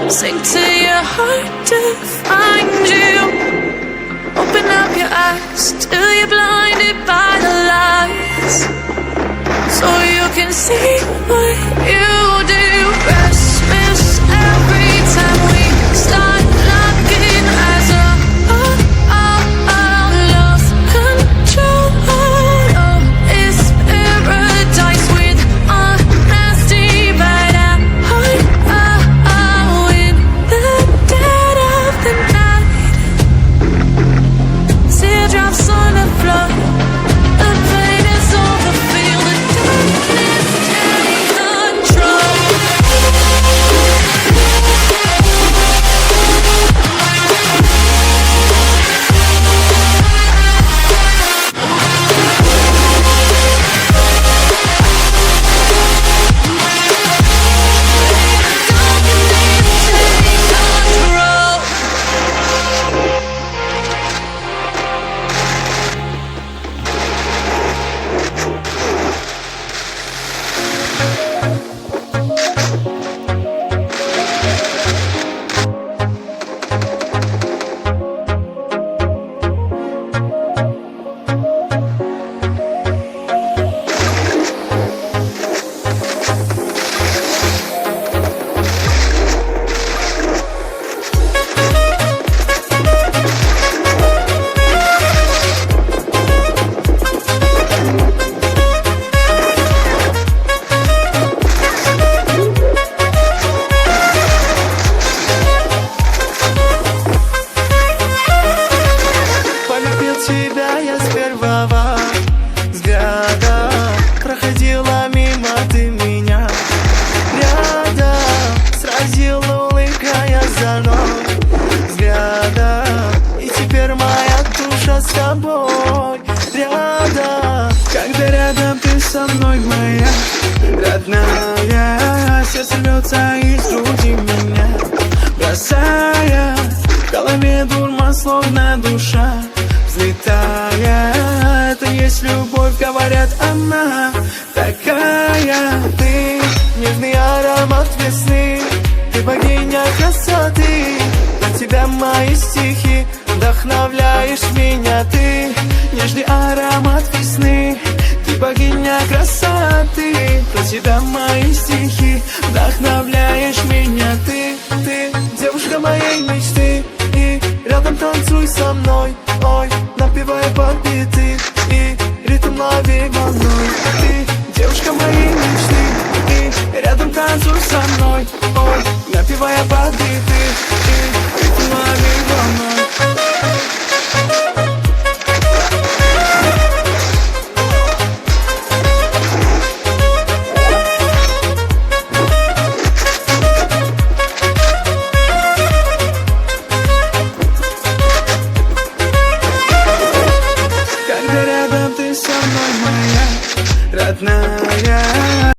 Sink to your heart to find you. Open up your eyes till you're blinded by the lights, so you can see what you do. Restless every time we start locking eyes up. Lost control. Oh, it's paradise with honesty, but I'm in the dead of the night. Teardrops on the floor. The pain is over. Feel the darkness take control. из груди меня, бросая в голове дурман, словно душа взлетая. Это есть любовь, говорят, она такая. Ты нежный аромат весны, ты богиня красоты. Для тебя мои стихи, вдохновляешь меня. Ты нежный аромат весны, ты богиня красоты. Для тебя мои стихи, вдохновляешь меня. Ты девушка моей мечты, и рядом танцуй со мной. Ой, напевая под биты, и ритм лови волной. Ты девушка моей мечты, и рядом танцуй со мной. Ой, напевая под биты, и ритм лови волной. Когда рядом ты со мной, моя родная.